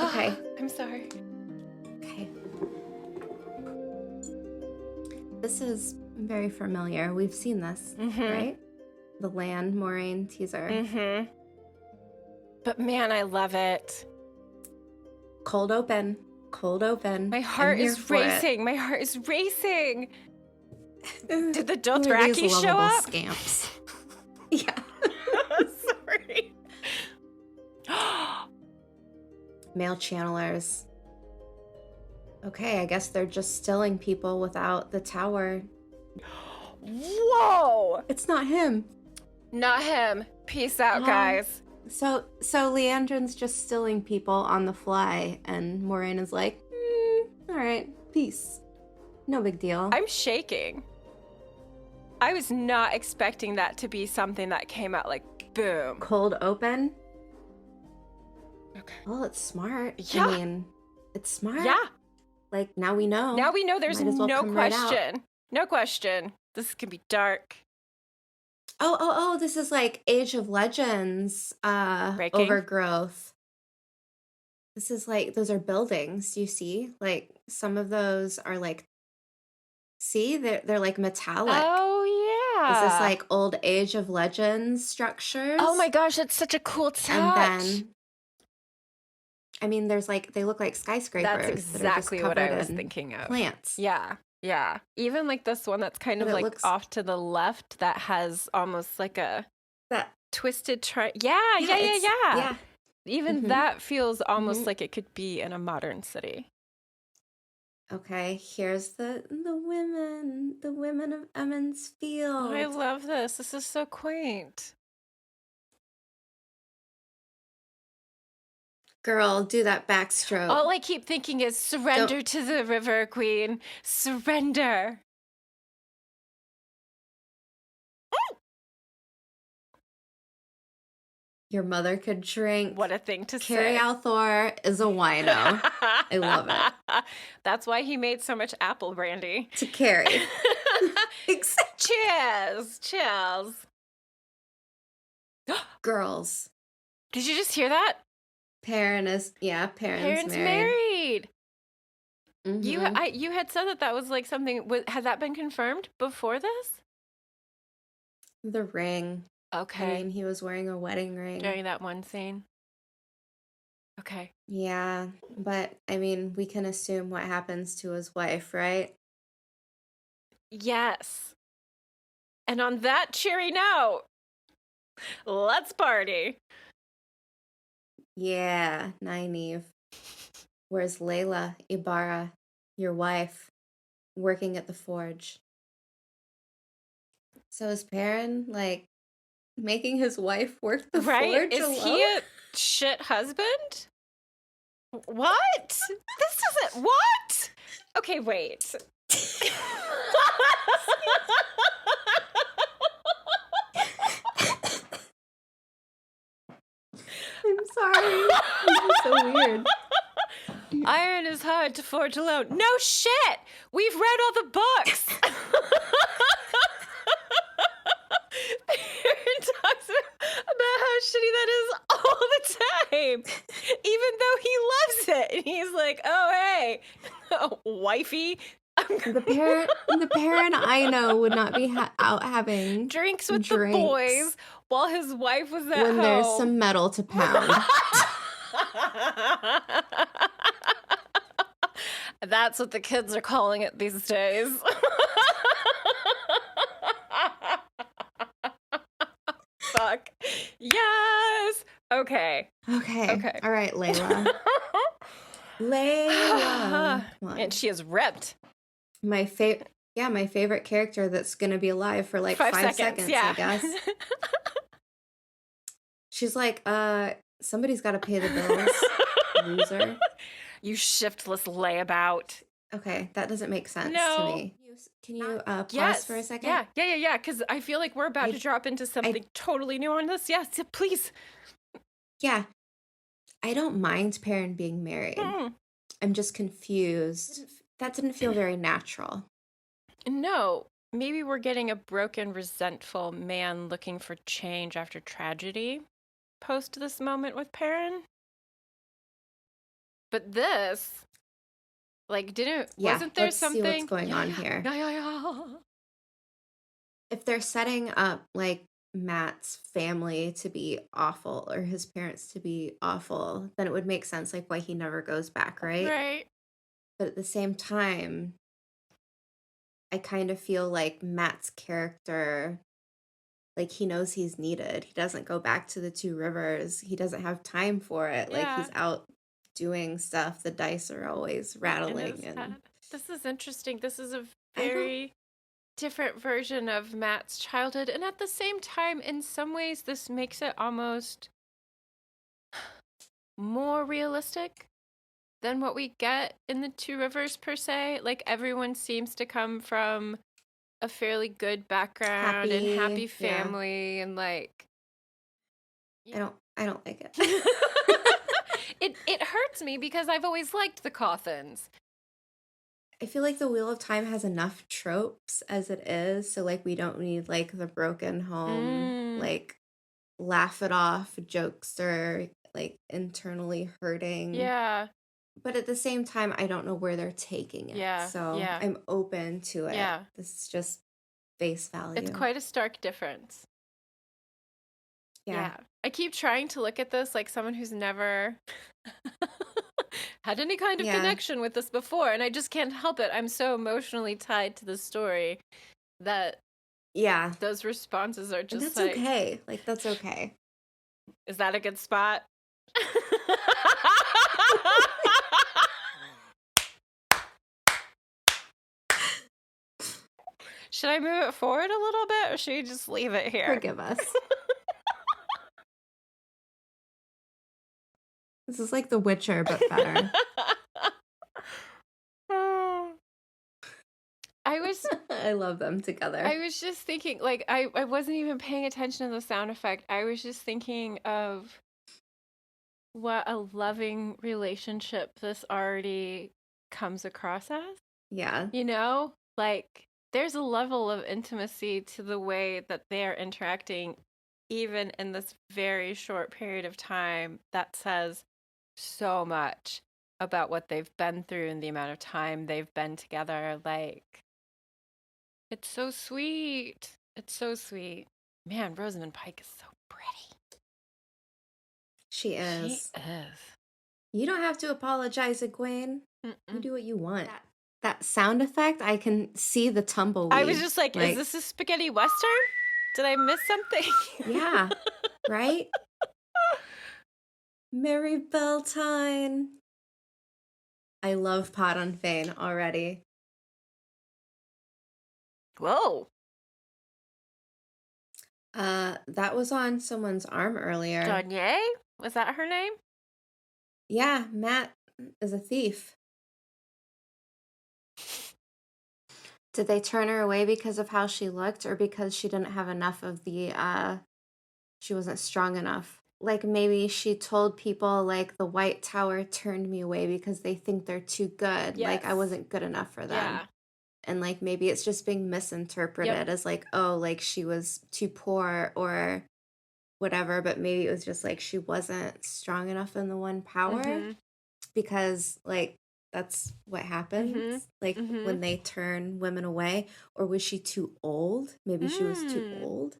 Okay. I'm sorry. Okay. This is very familiar. We've seen this, right? The Lan Moiraine teaser. But man, I love it. Cold open. Cold open. My heart is racing. My heart is racing. Did the Dothraki show up? Scamps. Yeah. Sorry. Male channelers. Okay, I guess they're just stilling people without the tower. Whoa! It's not him. Not him. Peace out, guys. So Leandrin's just stilling people on the fly, and Moiraine is like, all right, peace. No big deal. I'm shaking. I was not expecting that to be something that came out like, boom. Cold open? Okay. Well, it's smart. Yeah. I mean, it's smart. Yeah. Like, now we know. Now we know there's no question. Right, no question. This can be dark. Oh, this is like Age of Legends overgrowth. This is like, those are buildings, you see? Like, some of those are like, see? They're like metallic. Oh, yeah. Is this like old Age of Legends structures? Oh my gosh, that's such a cool touch. And then, I mean, there's like, they look like skyscrapers. That's exactly what I was thinking of. Plants. Yeah. Yeah. Even like this one that's kind of like off to the left that has almost like a twisted Yeah. Even that feels almost like it could be in a modern city. Okay, here's the women of Emmons Field. Oh, I love this. This is so quaint. Girl, do that backstroke. All I keep thinking is surrender to the river, queen. Surrender. Your mother could drink. What a thing to Carrie say. Althor is a wino. I love it. That's why he made so much apple brandy. To Carrie. Cheers. Cheers. Girls. Did you just hear that? Perrin's married. You had said that was like something. Had that been confirmed before this? The ring. Okay. I mean, he was wearing a wedding ring during that one scene. Okay. Yeah, but I mean, we can assume what happens to his wife, right? Yes. And on that cheery note, let's party. Yeah, Nynaeve. Where's Layla, Ibarra, your wife, working at the forge? So is Perrin, like, making his wife work the forge alone? Is he a shit husband? What? This isn't... What? Okay, wait. I'm sorry. This is so weird. Iron is hard to forge alone. No shit! We've read all the books! Perrin talks about how shitty that is all the time, even though he loves it. And he's like, "Oh hey, wifey." The Perrin I know would not be out having drinks with the boys while his wife was at home. When there's some metal to pound. That's what the kids are calling it these days. Fuck. Yes. Okay. All right, Layla. Layla. And she is ripped. My favorite character that's gonna be alive for like 5 seconds, I guess. She's like, somebody's got to pay the bills. Loser. You shiftless layabout. Okay, that doesn't make sense to me. Can you pause for a second? Yeah, because I feel like we're about to drop into something totally new on this. Yes, please. Yeah. I don't mind Perrin being married. I'm just confused. That didn't feel very natural. No, maybe we're getting a broken, resentful man looking for change after tragedy post this moment with Perrin. But this, like, wasn't there something? See what's going on here. If they're setting up, like, Matt's family to be awful or his parents to be awful, then it would make sense, like, why he never goes back, right? Right. But at the same time, I kind of feel like Matt's character, like, he knows he's needed. He doesn't go back to the Two Rivers. He doesn't have time for it. Like, he's out doing stuff. The dice are always rattling. And this is interesting. This is a very different version of Matt's childhood. And at the same time, in some ways, this makes it almost more realistic than what we get in the Two Rivers, per se. Like, everyone seems to come from a fairly good background and happy family, and like, I don't like it. It hurts me because I've always liked the Cothans. I feel like the Wheel of Time has enough tropes as it is, so like we don't need like the broken home, like laugh it off jokester, like internally hurting. Yeah. But at the same time, I don't know where they're taking it. Yeah. So I'm open to it. Yeah. This is just face value. It's quite a stark difference. Yeah. I keep trying to look at this like someone who's never had any kind of connection with this before, and I just can't help it. I'm so emotionally tied to the story that those responses are just and that's okay. Like, that's okay. Is that a good spot? Should I move it forward a little bit, or should we just leave it here? Forgive us. This is like The Witcher, but better. I love them together. I was just thinking, like, I wasn't even paying attention to the sound effect. I was just thinking of what a loving relationship this already comes across as. Yeah. You know? Like, there's a level of intimacy to the way that they're interacting, even in this very short period of time, that says so much about what they've been through and the amount of time they've been together. Like, it's so sweet. It's so sweet. Man, Rosamund Pike is so pretty. She is. She is. You don't have to apologize, Egwene. You do what you want. That sound effect, I can see the tumbleweed. I was just like, is this a spaghetti western? Did I miss something? Yeah. Right? Merry Beltane. I love Pot on Fane already. Whoa. That was on someone's arm earlier. Nynaeve? Was that her name? Yeah, Matt is a thief. Did they turn her away because of how she looked, or because she didn't have enough of the, she wasn't strong enough? Like, maybe she told people, like, the White Tower turned me away because they think they're too good. Yes. Like, I wasn't good enough for them. Yeah. And, like, maybe it's just being misinterpreted as, like, oh, like, she was too poor or whatever. But maybe it was just, like, she wasn't strong enough in the one power. Because, like, that's what happens. Like, when they turn women away. Or was she too old? Maybe she was too old.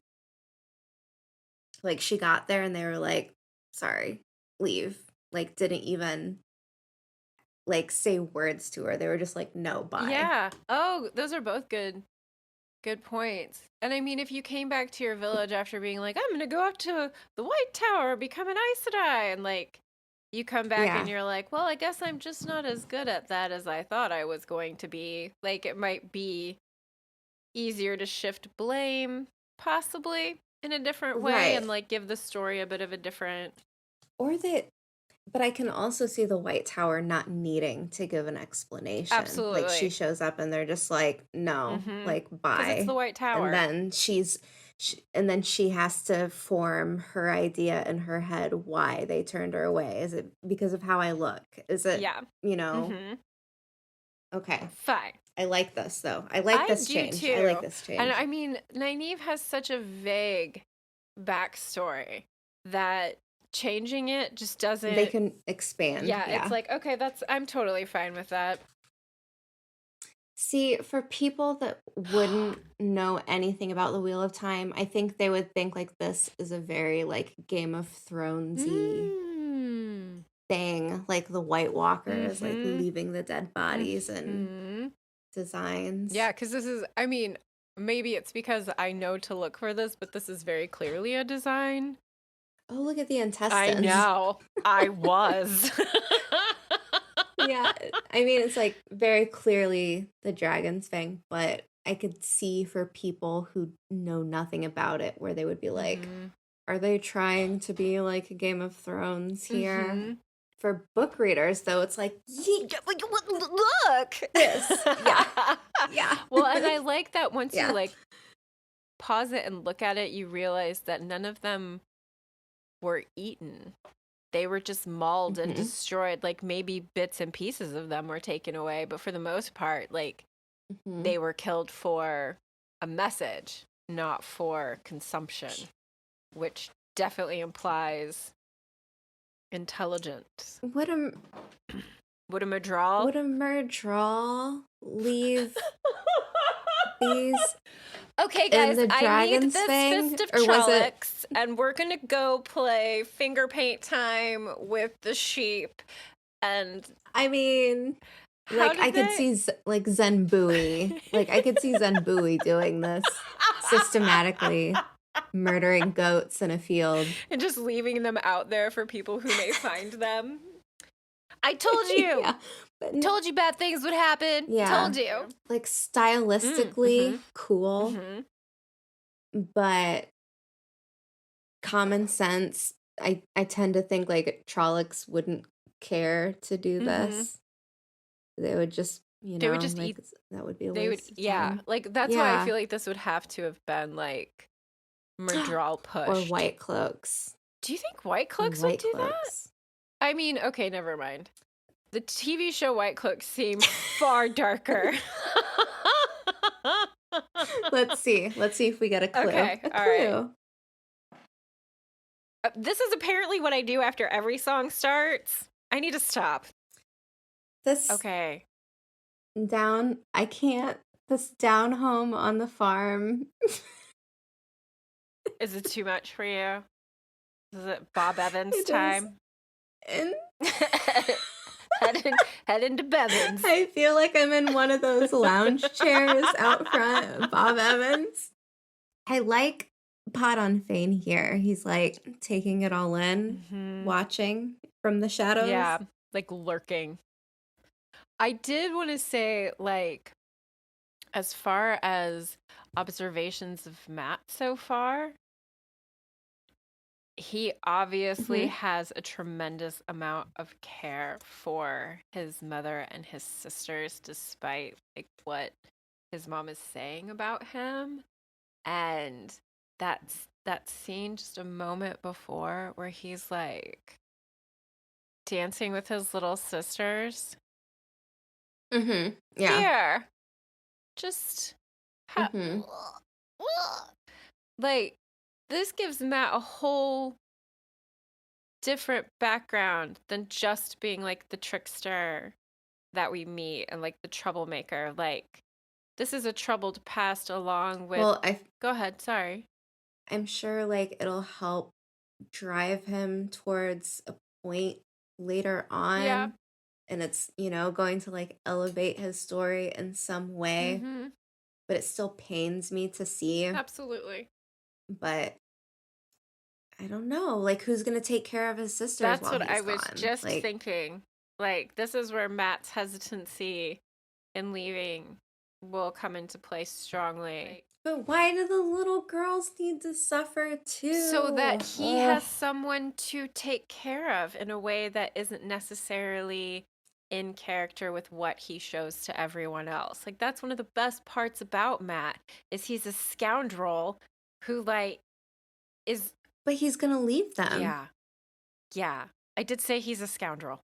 Like, she got there and they were like, sorry, leave. Like, didn't even, like, say words to her. They were just like, no, bye. Yeah. Oh, those are both good points. And I mean, if you came back to your village after being like, I'm going to go up to the White Tower, become an Aes Sedai, and, like, you come back and you're like, well, I guess I'm just not as good at that as I thought I was going to be. Like, it might be easier to shift blame, possibly, in a different way, and, like, give the story a bit of a different... But I can also see the White Tower not needing to give an explanation. Absolutely. Like, she shows up and they're just like, no, like, bye. Because it's the White Tower. And then she has to form her idea in her head why they turned her away. Is it because of how I look? Is it, you know? Okay. Fine. I like this, though. I like this change. I like this change. And I mean, Nynaeve has such a vague backstory that changing it just doesn't... They can expand. Yeah, it's like, okay, I'm totally fine with that. See, for people that wouldn't know anything about the Wheel of Time, I think they would think like this is a very like Game of Thronesy thing, like the White Walkers, like leaving the dead bodies and designs. Yeah, because this is, I mean, maybe it's because I know to look for this, but this is very clearly a design. Oh, look at the intestines. I know. I was. Yeah, I mean, it's like very clearly the dragon's fang, but I could see for people who know nothing about it where they would be like, are they trying to be like a Game of Thrones here? For book readers, though, it's like, look! This. Yeah. Yeah. Well, and I like that once you like pause it and look at it, you realize that none of them were eaten. They were just mauled and destroyed. Like maybe bits and pieces of them were taken away, but for the most part, like they were killed for a message, not for consumption, which definitely implies intelligence. Would a Murdral leave these? Okay, guys, I need this fist of Trollocs, and we're gonna go play finger paint time with the sheep. And I mean, like I could see like Zen Bowie, like I could see Zen Bowie doing this systematically, murdering goats in a field and just leaving them out there for people who may find them. I told you. Told you bad things would happen. Told you. Like stylistically cool. But common sense, I tend to think like Trollocs wouldn't care to do this. They would just, they would just like, eat. That would be a waste of time. Like that's why I feel like this would have to have been like Murdral push or White Cloaks. Do you think White Cloaks would do that? I mean, okay, never mind. The TV show White Cloaks seemed far darker. Let's see if we get a clue. Okay, all right. This is apparently what I do after every song starts. I need to stop. Okay. This down home on the farm. Is it too much for you? Is it Bob Evans time? Head into Bevins. I feel like I'm in one of those lounge chairs out front. Bob Evans. I like Pot on Fane here. He's like taking it all in, watching from the shadows. Yeah, like lurking. I did want to say, like, as far as observations of Matt so far, he obviously has a tremendous amount of care for his mother and his sisters, despite like what his mom is saying about him. And that scene just a moment before where he's like dancing with his little sisters. Yeah. Here. Just like this gives Matt a whole different background than just being like the trickster that we meet and like the troublemaker. Like this is a troubled past along with... Well, Go ahead, sorry. I'm sure like it'll help drive him towards a point later on. Yeah. And it's, going to like elevate his story in some way. But it still pains me to see. Absolutely. But I don't know, like who's gonna take care of his sisters? That's what I was just thinking. Like this is where Matt's hesitancy in leaving will come into play strongly. But why do the little girls need to suffer too? So that he has someone to take care of in a way that isn't necessarily in character with what he shows to everyone else. Like that's one of the best parts about Matt is he's a scoundrel who like is... But he's gonna leave them. Yeah. I did say he's a scoundrel.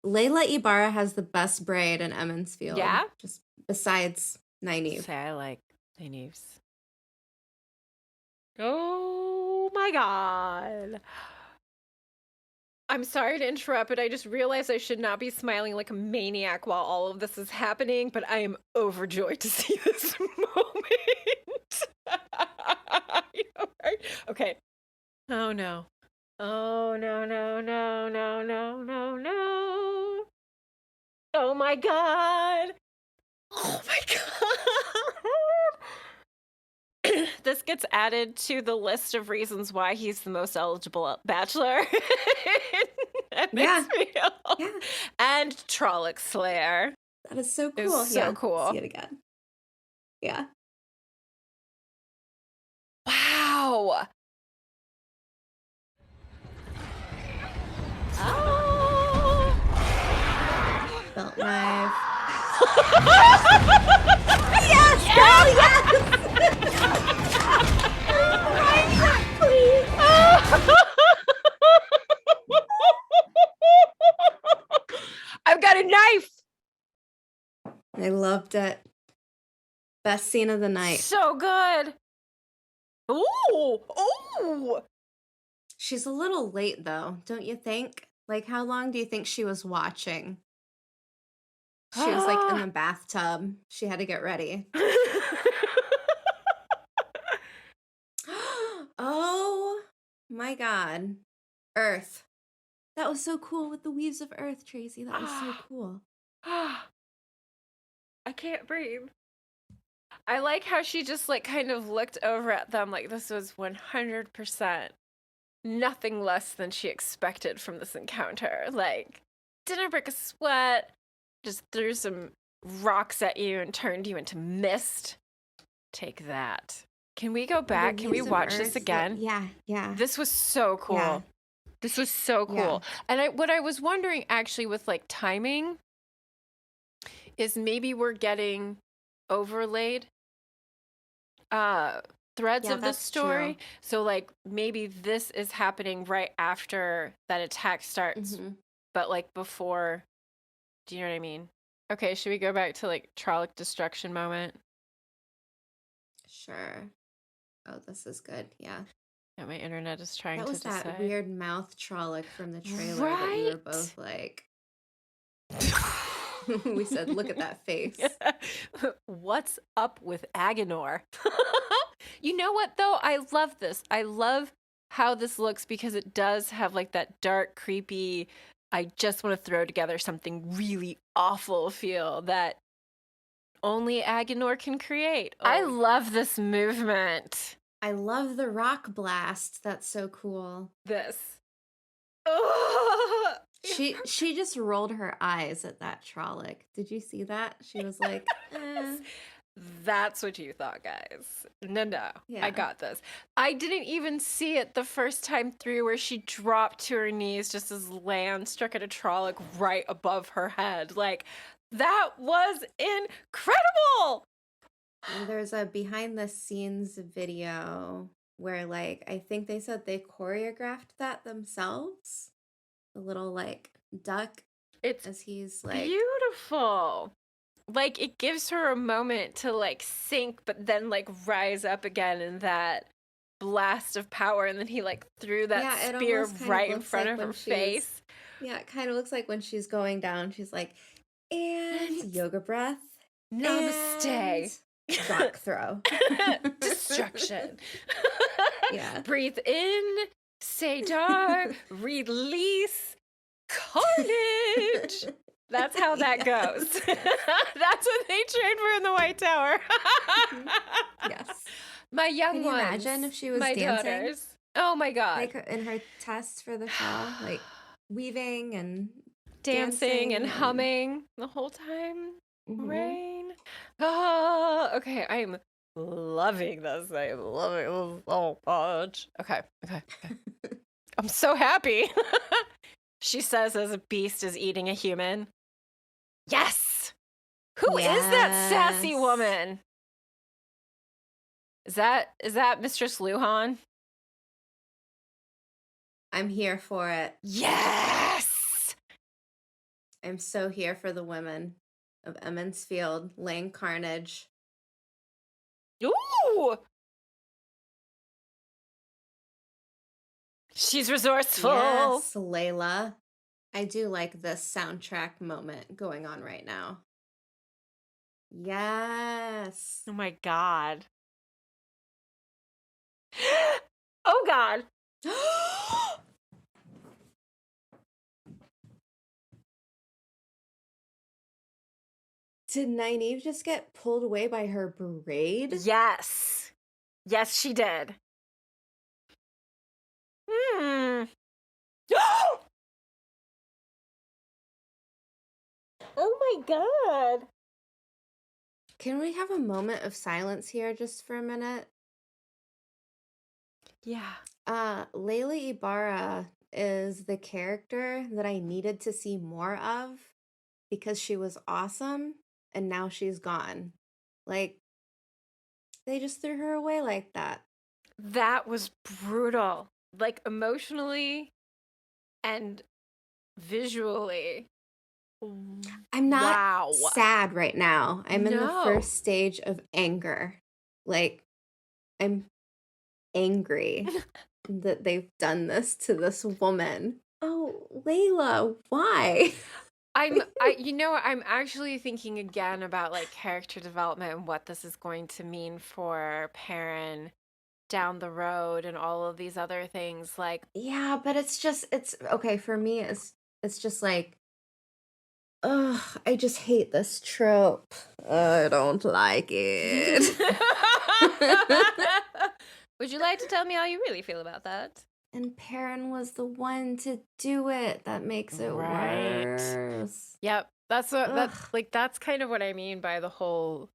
Layla Ibarra has the best braid in Emmonsfield. Yeah? Just besides Nynaeve. Say I like Nynaeve's. Oh my god. I'm sorry to interrupt, but I just realized I should not be smiling like a maniac while all of this is happening, but I am overjoyed to see this moment. Right? Okay. Oh no. Oh no, no, no, no, no, no, no. Oh my god. Oh my god. This gets added to the list of reasons why he's the most eligible bachelor. Yeah. Yeah. And Trolloc Slayer. That is so cool. So cool. See it again. Yeah. Wow. Oh. Belt knife. Yes! Girl, yes! Please. I've got a knife. I loved it. Best scene of the night. So good. Ooh. Ooh. She's a little late though, don't you think? Like, how long do you think she was watching? She was like in the bathtub. She had to get ready. Oh my god. Earth. That was so cool with the weaves of earth, Tracy. That was so cool. I can't breathe. I like how she just like kind of looked over at them like this was 100% nothing less than she expected from this encounter. Like, didn't break a sweat, just threw some rocks at you and turned you into mist. Take that. Can we go back? Can we watch this again? Yeah. This was so cool. Yeah. This was so cool. Yeah. And what I was wondering actually with like timing is maybe we're getting overlaid threads of the story. True. So like maybe this is happening right after that attack starts, but like before. Do you know what I mean? Okay, should we go back to like Trolloc destruction moment? Sure. Oh, this is good. Yeah. Yeah, my internet is trying to decide. That was that weird mouth Trolloc from the trailer that we were both like. We said, look at that face. What's up with Agenor? You know what, though? I love this. I love how this looks because it does have like that dark, creepy, I just want to throw together something really awful feel that only Agenor can create. Oh. I love this movement. I love the rock blast. That's so cool. This. She just rolled her eyes at that Trolloc. Did you see that? She was like, That's what you thought, guys. No. Yeah. I got this. I didn't even see it the first time through where she dropped to her knees just as Lan struck at a Trolloc right above her head. Like, that was incredible! And there's a behind the scenes video where like I think they said they choreographed that themselves. The little like duck. It's as he's like beautiful. Like it gives her a moment to like sink but then like rise up again in that blast of power, and then he like threw that spear right in front of her face. Yeah, it kind of looks like when she's going down, she's like, and yoga breath. Namaste. Rock throw. Destruction. Yeah. Breathe in, say dark, release, carnage. That's how that goes. That's what they trained for in the White Tower. Yes. My young ones. Can you imagine if she was my dancing? Daughters. Oh my god. Like in her tests for the show, like weaving and dancing and humming the whole time. Rain. Oh, okay. I am loving this. I am loving it so much. Okay. I'm so happy. She says as a beast is eating a human. Yes. Who is that sassy woman? Is that Mistress Luhan? I'm here for it. Yes. I'm so here for the women of Emond's Field laying carnage. Ooh. She's resourceful. Yes, Layla. I do like this soundtrack moment going on right now. Yes. Oh my God. Oh God. Did Nynaeve just get pulled away by her braid? Yes. Yes, she did. Hmm. Oh my God. Can we have a moment of silence here just for a minute? Yeah. Layla Ibarra is the character that I needed to see more of because she was awesome and now she's gone. Like, they just threw her away like that. That was brutal. Like, emotionally and visually. I'm not sad right now. I'm in the first stage of anger. Like, I'm angry that they've done this to this woman. Oh, Layla, why? I'm actually thinking again about like character development and what this is going to mean for Perrin down the road and all of these other things. Like, yeah, but it's okay for me. It's just like, ugh, I just hate this trope. I don't like it. Would you like to tell me how you really feel about that? And Perrin was the one to do it. That makes it worse. Yep. That's kind of what I mean by the whole,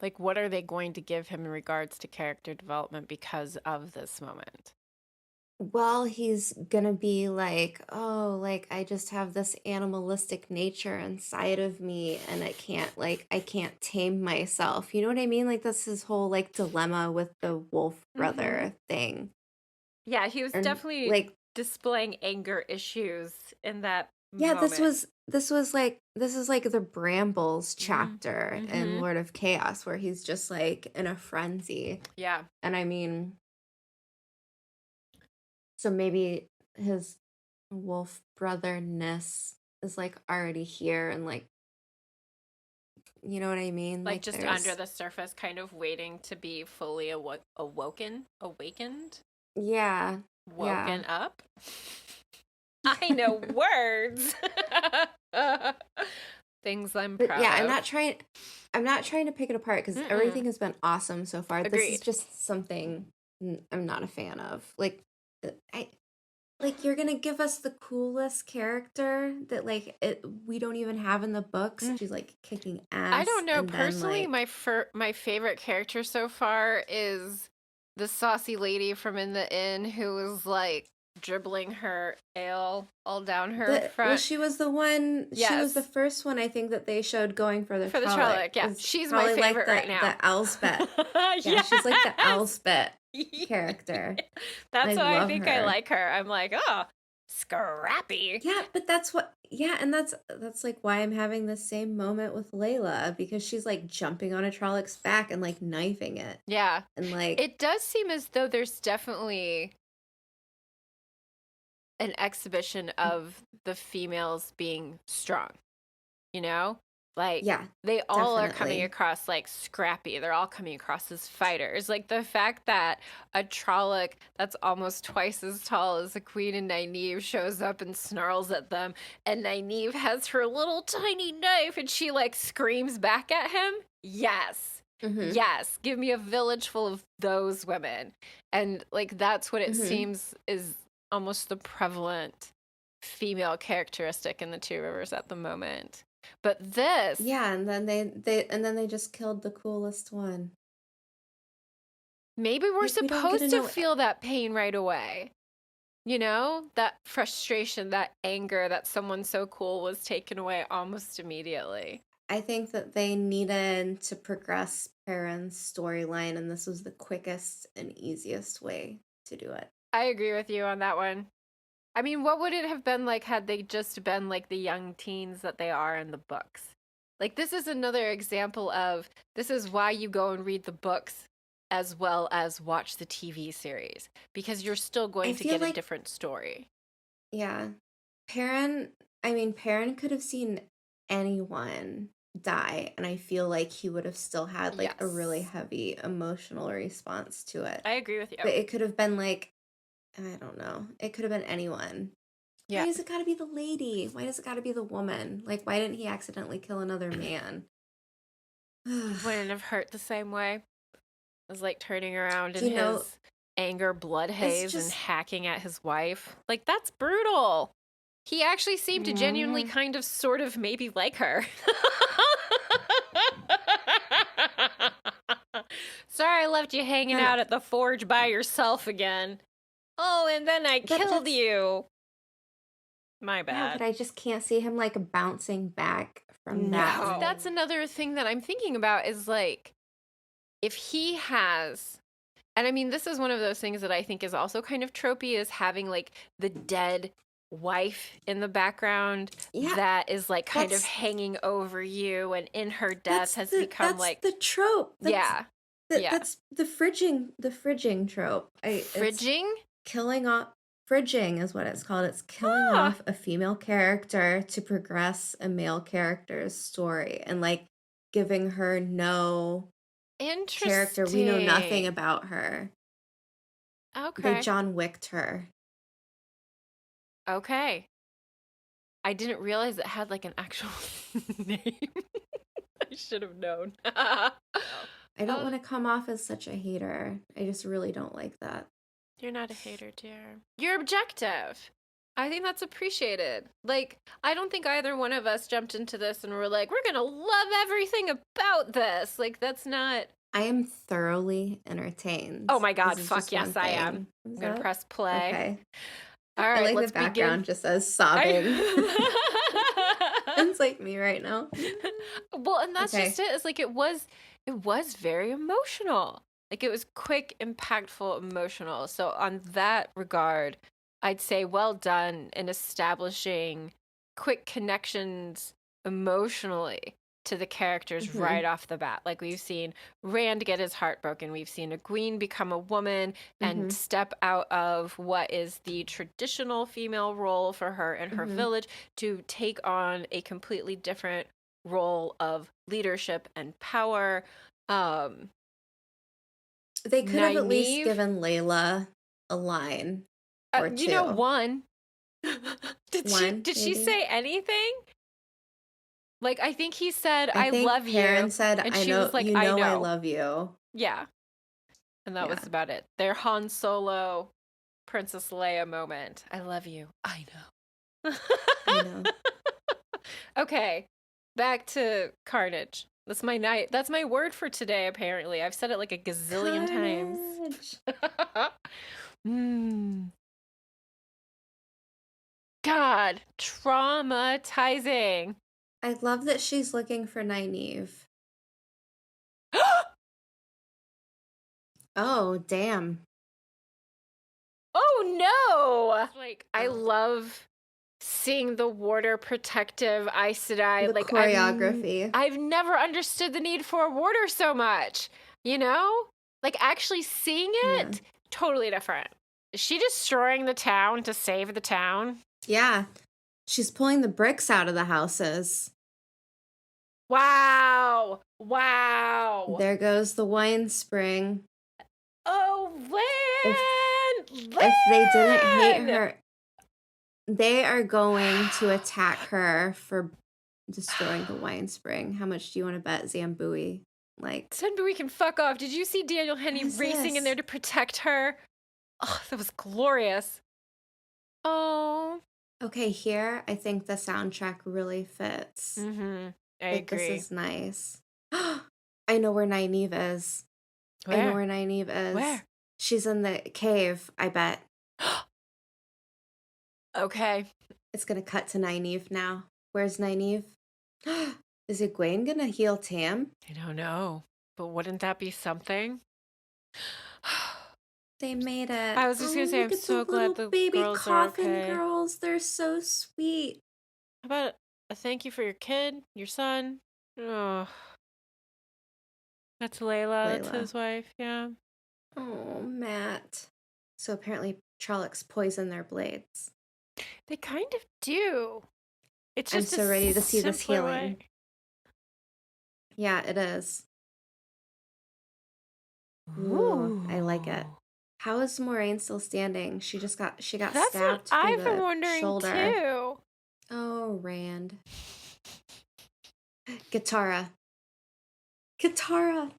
like, what are they going to give him in regards to character development because of this moment? Well, he's gonna be like, oh, like I just have this animalistic nature inside of me and I can't tame myself. You know what I mean? Like that's his whole like dilemma with the wolf brother thing. Yeah, he was definitely like displaying anger issues in that moment. This is like the Brambles chapter in Lord of Chaos where he's just like in a frenzy. Yeah. And I mean, so maybe his wolf brotherness is like already here and like, you know what I mean? Like just under the surface, kind of waiting to be fully awakened. Yeah. Woken up. I know words. Things I'm proud of. I'm not trying to pick it apart because everything has been awesome so far. Agreed. This is just something I'm not a fan of. Like, you're gonna give us the coolest character that we don't even have in the books. She's like kicking ass. I don't know. Personally, my favorite character so far is the saucy lady from In the Inn who was like dribbling her ale all down her front. Well, she was the one. Yes. She was the first one I think that they showed going for the Trolloc. Yeah, she's my favorite right now. The Elspeth. Yeah, she's like the Elspeth character. That's why I think her. I like her. I'm like, oh, scrappy. Yeah, but that's what. Yeah, and that's like why I'm having the same moment with Layla because she's like jumping on a Trolloc's back and like knifing it. Yeah, and like it does seem as though there's definitely an exhibition of the females being strong, you know? Like, yeah, they all definitely are coming across like scrappy. They're all coming across as fighters. Like the fact that a Trolloc that's almost twice as tall as the Queen and Nynaeve shows up and snarls at them, and Nynaeve has her little tiny knife and she like screams back at him. Yes. Yes. Give me a village full of those women. And like that's what it seems is almost the prevalent female characteristic in the Two Rivers at the moment. But this, yeah, and then they just killed the coolest one. Maybe we're supposed to feel that pain right away. You know, that frustration, that anger that someone so cool was taken away almost immediately. I think that they needed to progress Perrin's storyline, and this was the quickest and easiest way to do it. I agree with you on that one. I mean, what would it have been like had they just been like the young teens that they are in the books? Like, this is another example of this is why you go and read the books as well as watch the TV series, because you're still going to get a different story. Yeah. Perrin could have seen anyone die, and I feel like he would have still had like a really heavy emotional response to it. I agree with you. But it could have been like, I don't know, it could have been anyone. Why does it gotta be the lady? Why does it gotta be the woman? Like, why didn't he accidentally kill another man? Wouldn't have hurt the same way. It was like turning around in his anger, blood haze, and hacking at his wife. Like, that's brutal. He actually seemed to genuinely kind of sort of maybe like her. Sorry I left you hanging out at the forge by yourself again. Oh, and then I killed you. My bad. Yeah, but I just can't see him like bouncing back from that. That's another thing that I'm thinking about is like, if he has, and I mean, this is one of those things that I think is also kind of tropey, is having like the dead wife in the background that is like kind of hanging over you, and in her death has become like the trope. That's the fridging trope. Fridging? Killing off. Fridging is what it's called. It's killing off a female character to progress a male character's story, and like giving her no character. We know nothing about her. Okay. They John Wicked her. Okay. I didn't realize it had like an actual name. I should have known. I don't want to come off as such a hater. I just really don't like that. You're not a hater, dear. You're objective. I think that's appreciated. Like, I don't think either one of us jumped into this and were like, we're going to love everything about this. Like, that's not... I am thoroughly entertained. Oh my God, fuck yes, I am. I'm going to press play. Okay. All right, let's the background just says sobbing. It's like me right now. Well, and that's just it. It's like it was very emotional. Like, it was quick, impactful, emotional. So on that regard, I'd say well done in establishing quick connections emotionally to the characters right off the bat. Like, we've seen Rand get his heart broken. We've seen Egwene become a woman and step out of what is the traditional female role for her in her village to take on a completely different role of leadership and power. They could have at least given Layla a line or two. One. Did she say anything? Like, I think he said, I love you. Perrin said, and she was like, I know I love you. Yeah. And that was about it. Their Han Solo, Princess Leia moment. I love you. I know. I know. Okay. Back to Carnage. That's my night. That's my word for today, apparently. I've said it like a gazillion times. God, traumatizing. I love that she's looking for Nynaeve. Oh, damn. Oh, no! Like, I love seeing the warder protective Aes Sedai. The choreography. I've never understood the need for a warder so much, you know? Like, actually seeing it, totally different. Is she destroying the town to save the town? Yeah. She's pulling the bricks out of the houses. Wow. There goes the wine spring. Oh, Lan! If they didn't hate her, they are going to attack her for destroying the wine spring. How much do you want to bet Zambui? Like, Zambui can fuck off. Did you see Daniel Henney racing in there to protect her? Oh, that was glorious. Oh. Okay, here I think the soundtrack really fits. I agree. This is nice. I know where Nynaeve is. Where? I know where Nynaeve is. Where? She's in the cave, I bet. Okay. It's gonna cut to Nynaeve now. Where's Nynaeve? Is Egwene gonna heal Tam? I don't know, but wouldn't that be something? They made it. I was just gonna say, I'm so glad the baby girls coffin are okay. girls. They're so sweet. How about a thank you for your kid, your son? Oh. That's Layla. That's his wife, yeah. Oh, Matt. So apparently Trollocs poison their blades. They kind of do. It's just I'm so ready to see this healing. Way. Yeah, it is. Ooh, I like it. How is Moiraine still standing? She got That's stabbed what through I've been wondering shoulder. Too. Oh, Rand. Katara.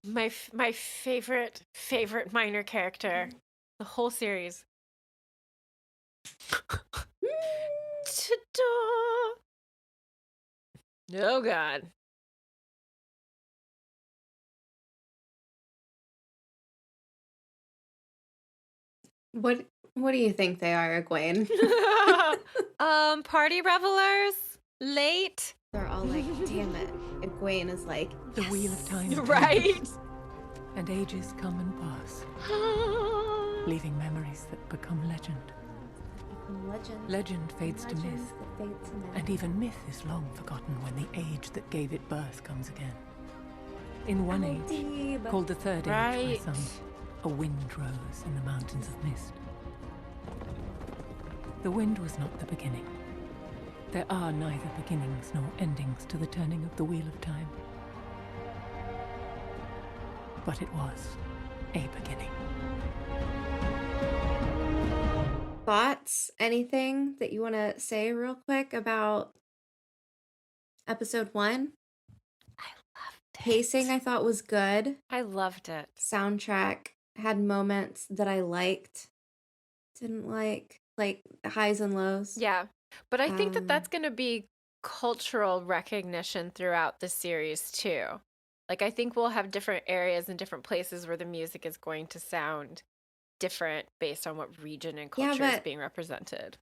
My favorite minor character. The whole series. Ta-da! Oh, God. What do you think they are, Egwene? Party revelers, late. They're all like, damn it. Egwene is like, the wheel of time, right? And ages come and pass, leaving memories that become legend. Legend fades to myth, and even myth is long forgotten when the age that gave it birth comes again. In one age, called the Third Age by some, a wind rose in the mountains of mist. The wind was not the beginning. There are neither beginnings nor endings to the turning of the wheel of time. But it was a beginning. Thoughts? Anything that you want to say real quick about episode 1? I loved it. Pacing, I thought, was good. I loved it. Soundtrack had moments that I liked. Didn't like highs and lows. Yeah. But I think that that's going to be cultural recognition throughout the series too. Like, I think we'll have different areas and different places where the music is going to sound different based on what region and culture is being represented.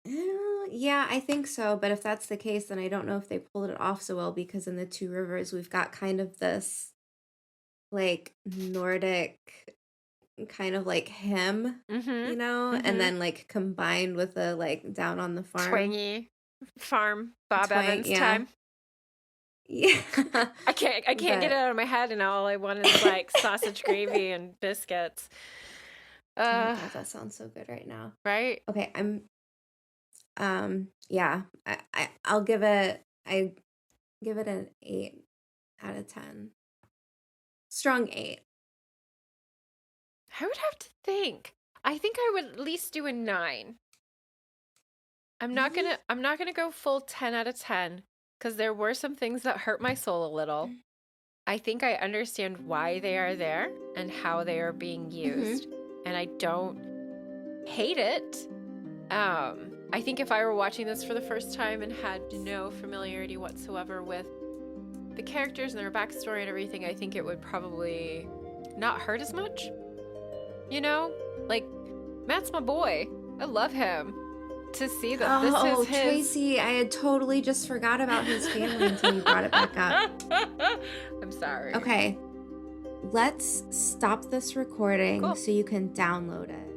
Yeah, I think so. But if that's the case, then I don't know if they pulled it off so well, because in the Two Rivers, we've got kind of this like Nordic kind of like hymn, you know, and then like combined with the like Down on the Farm. Twangy farm Bob Evans time. Yeah. I can't get it out of my head, and all I want is like sausage gravy and biscuits. Oh my God, that sounds so good right now. Right? Okay, yeah. I'll give it an 8 out of 10. Strong 8. I would have to think. I think I would at least do a 9. I'm not gonna go full 10 out of 10, because there were some things that hurt my soul a little. I think I understand why they are there and how they are being used, and I don't hate it. I think if I were watching this for the first time and had no familiarity whatsoever with the characters and their backstory and everything, I think it would probably not hurt as much. You know? Like, Matt's my boy. I love him. To see that this is his... Tracy, I had totally just forgot about his family until you brought it back up. I'm sorry. Okay. Let's stop this recording so you can download it.